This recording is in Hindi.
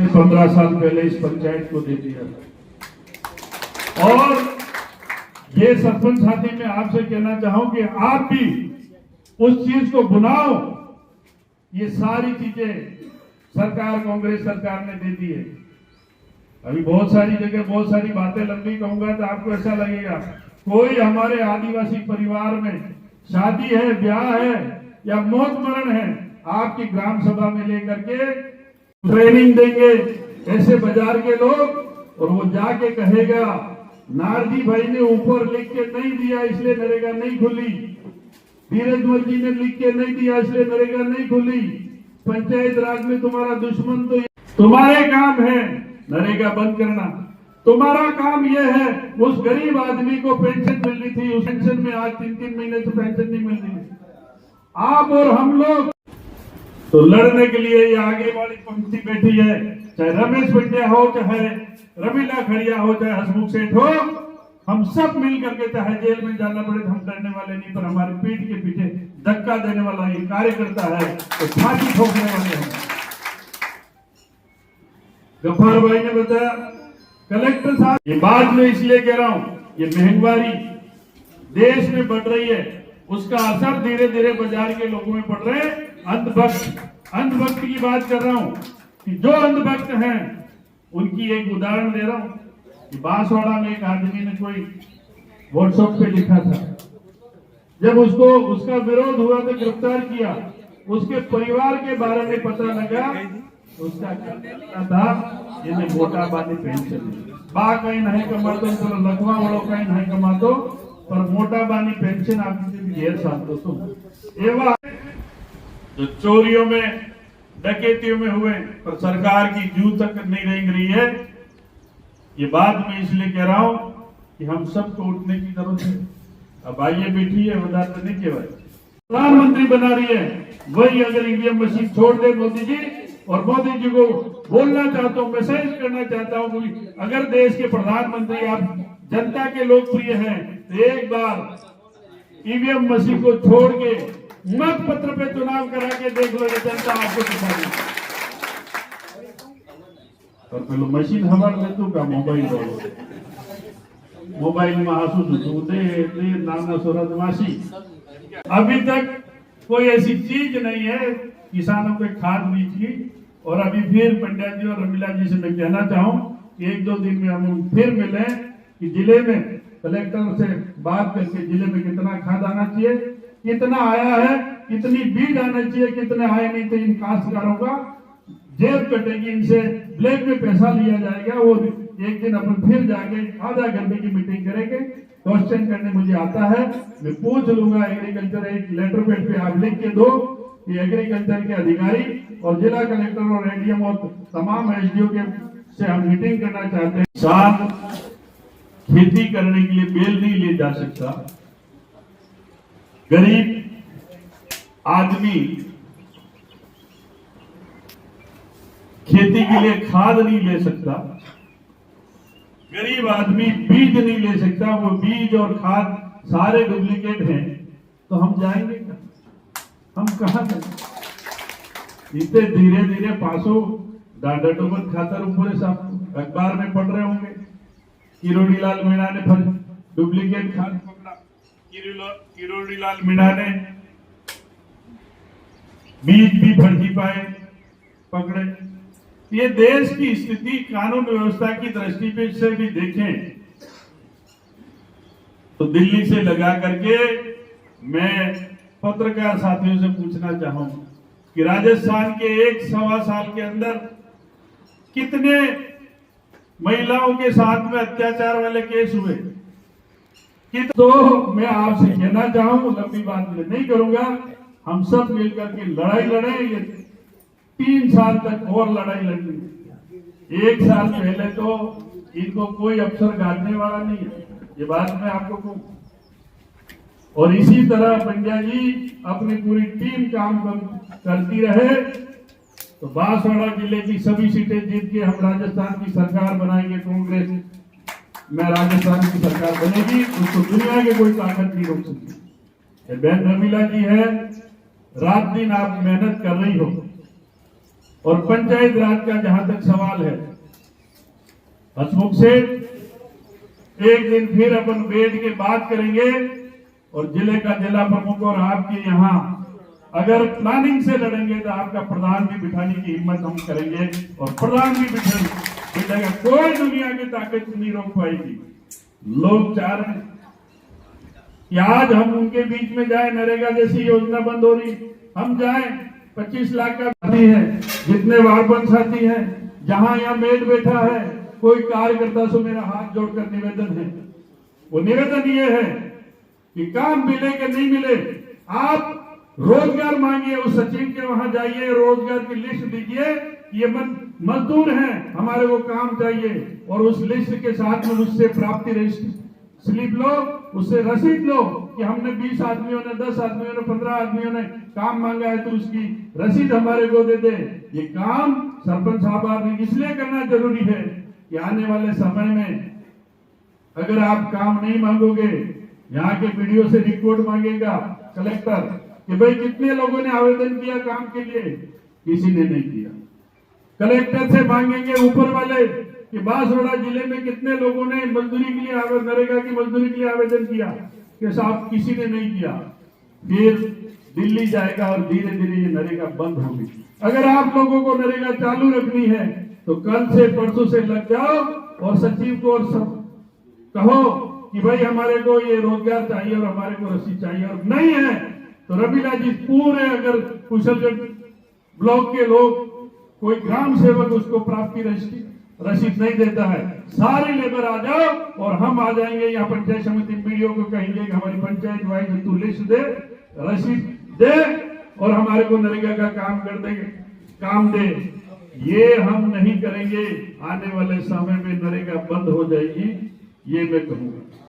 15 साल पहले इस पंचायत को दे दिया था। और ये सरपंच साथी में आपसे कहना चाहूं कि आप भी उस चीज को बुनाओ। ये सारी चीजें सरकार, कांग्रेस सरकार ने दे दी है। अभी बहुत सारी जगह बहुत सारी बातें लंबी कहूंगा तो आपको ऐसा लगेगा कोई हमारे आदिवासी परिवार में शादी है, ब्याह है या मौत मरण है, आपकी ग्राम सभा में लेकर के ट्रेनिंग देंगे ऐसे बाजार के लोग, और वो जाके कहेगा नारजी भाई ने ऊपर लिख के नहीं दिया इसलिए नरेगा नहीं खुली, धीरज मल जी ने लिख के नहीं दिया इसलिए नरेगा नहीं खुली। पंचायत राज में तुम्हारा दुश्मन तो तुम्हारे काम है नरेगा बंद करना। तुम्हारा काम यह है उस गरीब आदमी को पेंशन मिल रही थी, उस पेंशन में आज 3-3 महीने से पेंशन नहीं मिल रही है। आप और हम लोग तो लड़ने के लिए ये आगे वाली पंक्ति बैठी है, चाहे रमेश पंड्या हो, चाहे रमीला खड़िया हो, चाहे हसमुख सेठ हो, हम सब मिल करके चाहे जेल में जाना पड़े हम डरने वाले नहीं, पर हमारे पीठ के पीछे धक्का देने वाला ये कार्यकर्ता है तो फांसी ठोकने वाले हैं। गफ्फार भाई ने बताया कलेक्टर साहब, ये बात में इसलिए कह रहा हूं, ये महंगाई देश में बढ़ रही है, उसका असर धीरे धीरे बाजार के लोगों में पड़ रहे हैं। अंधभक्त की बात कर रहा हूं कि जो अंधभक्त हैं उनकी एक उदाहरण दे रहा हूं कि बांसवाड़ा में एक आदमी ने कोई व्हाट्सएप पे लिखा था, जब उसको उसका विरोध हुआ तो गिरफ्तार किया, उसके परिवार के बारे में पता लगा, उसका क्या था ये मोटा बानी पेंशन बा कहीं नहीं कमातो, लखवा वालों कहीं नहीं कमातो, पर मोटा बानी पेंशन आपकी घेर साथ तो एवं जो चोरियों में डकैतियों में हुए पर सरकार की जू तक नहीं रेंग रही है। ये बात मैं इसलिए कह रहा हूं कि हम सबको उठने की जरूरत है। अब आइए बैठी है वदात नहीं केवल प्रधानमंत्री बना रही है, वही अगर ईवीएम मशीन छोड़ दे मोदी जी, और मोदी जी को बोलना चाहता हूँ, मैसेज करना चाहता हूँ, अगर देश के प्रधानमंत्री आप जनता के लोकप्रिय हैं तो एक बार ईवीएम मशीन को छोड़ के मत पत्र पे चुनाव करा के देख लो, जनता आपको दिखाएगी। और पहले मशीन हमारे में तो का मोबाइल में आंसू दे नाना सूरज मासी। अभी तक कोई ऐसी चीज नहीं है किसानों को खाद बीज की। और अभी फिर पंड्या जी और रमीला जी से मैं कहना चाहूँ कि 1-2 दिन में हम फिर मिले कि जिले में कलेक्टर से बात करके जिले में कितना खाद आना चाहिए, कितना आया है, कितनी बीज आना चाहिए, कितने आए नहीं तो इन काश्तकारों का जेब कटेगी, इनसे ब्लैक में पैसा लिया जाएगा। वो एक दिन अपन फिर जाके आधा घंटे की मीटिंग करेंगे। क्वेश्चन करने मुझे आता है, मैं पूछ लूंगा एग्रीकल्चर, एक लेटर पैड पे आप लिख के दो कि एग्रीकल्चर के अधिकारी और जिला कलेक्टर और एडीएम और तमाम एसडीओ के से हम मीटिंग करना चाहते हैं। किसान खेती करने के लिए बेल नहीं ले जा सकता, गरीब आदमी खेती के लिए खाद नहीं ले सकता, गरीब आदमी बीज नहीं ले सकता, वो बीज और खाद सारे डुप्लीकेट हैं, तो हम जाएंगे कहाँ? हम कहाँ जाएंगे? इतने धीरे धीरे पासों डाटाटोबन खातर ऊपर सब अखबार में पढ़ रहे होंगे, किरोड़ीलाल मीणा ने डुप्लीकेट खाद पकड़ा, किरोड़ीलाल मीणा ने बीज भी फर्जी पाए पकड़े। ये देश की स्थिति कानून व्यवस्था की दृष्टि से भी देखें तो दिल्ली से लगा करके मैं पत्रकार साथियों से पूछना चाहूंगा कि राजस्थान के 1-1.25 साल के अंदर कितने महिलाओं के साथ में अत्याचार वाले केस हुए। तो मैं आपसे कहना चाहूंगा, लंबी बात मैं नहीं करूंगा, हम सब मिलकर के लड़ाई लड़े। ये 3 साल तक और लड़ाई लड़नी। 1 साल पहले तो इनको कोई अफसर गाड़ने वाला नहीं है, ये बात मैं आपको कहूं। और इसी तरह पंड्या जी अपनी पूरी टीम काम करती रहे तो बांसवाड़ा जिले की सभी सीटें जीत के हम राजस्थान की सरकार बनाएंगे। कांग्रेस में राजस्थान की सरकार बनेगी, उसको दुनिया के कोई ताकत नहीं रोक सकती। बहन रमीला जी है, रात दिन आप मेहनत कर रही हो, और पंचायत राज का जहां तक सवाल है, हसमुख सेठ, एक दिन फिर अपन बैठ के बात करेंगे और जिले का जिला प्रमुख और आपके यहाँ अगर प्लानिंग से लड़ेंगे तो आपका प्रधान भी बिठाने की हिम्मत हम करेंगे और प्रधान भी बिठाएगा। कोई दुनिया की ताकत नहीं रोक पाएगी। लोग चाह रहे हैं कि आज हम उनके बीच में जाए, नरेगा जैसी योजना बंद हो रही, हम जाए, 25 लाख का साथी है, जितने वार्ड साथी हैं, जहां यहाँ मेट बैठा है, कोई कार्यकर्ता से मेरा हाथ जोड़कर निवेदन है, वो निवेदन ये है कि काम मिले कि नहीं मिले, आप रोजगार मांगिए, उस सचिव के वहां जाइए, रोजगार की लिस्ट दीजिए, ये मजदूर हैं, हमारे को काम चाहिए, और उस लिस्ट के साथ में उससे प्राप्ति रजिस्ट्री स्लिप लो, उससे रसीद लो कि हमने 20 आदमियों ने, 10 आदमियों ने, 15 आदमियों ने काम मांगा है, तो उसकी रसीद हमारे को दे दे। ये काम सरपंच साहब ने इसलिए करना जरूरी है कि आने वाले समय में अगर आप काम नहीं मांगोगे, यहाँ के वीडियो से रिपोर्ट मांगेगा कलेक्टर कि भाई कितने लोगों ने आवेदन किया काम के लिए, किसी ने नहीं किया। कलेक्टर से मांगेंगे ऊपर वाले कि बांसवाड़ा जिले में कितने लोगों ने मजदूरी के लिए आवेदन, नरेगा की मजदूरी के लिए आवेदन किया, कि साहब किसी ने नहीं किया। फिर दिल्ली जाएगा और धीरे धीरे ये नरेगा बंद होगी। अगर आप लोगों को नरेगा चालू रखनी है तो कल से परसों से लग जाओ और सचिव को और सब कहो कि भाई हमारे को ये रोजगार चाहिए और हमारे को रसीद चाहिए, और नहीं है तो रमीला जी पूरे अगर कुशलगढ़ ब्लॉक के लोग, कोई ग्राम सेवक उसको प्राप्ति रसीद नहीं देता है, सारे लेबर आ जाओ और हम आ जाएंगे यहाँ पंचायत समिति वीडियो को कहेंगे कि हमारी पंचायत वाइज तू लिस्ट दे, रसीद दे और हमारे को नरेगा का काम कर दे, काम दे। ये हम नहीं करेंगे, आने वाले समय में नरेगा बंद हो जाएगी, ये मैं कहूंगा।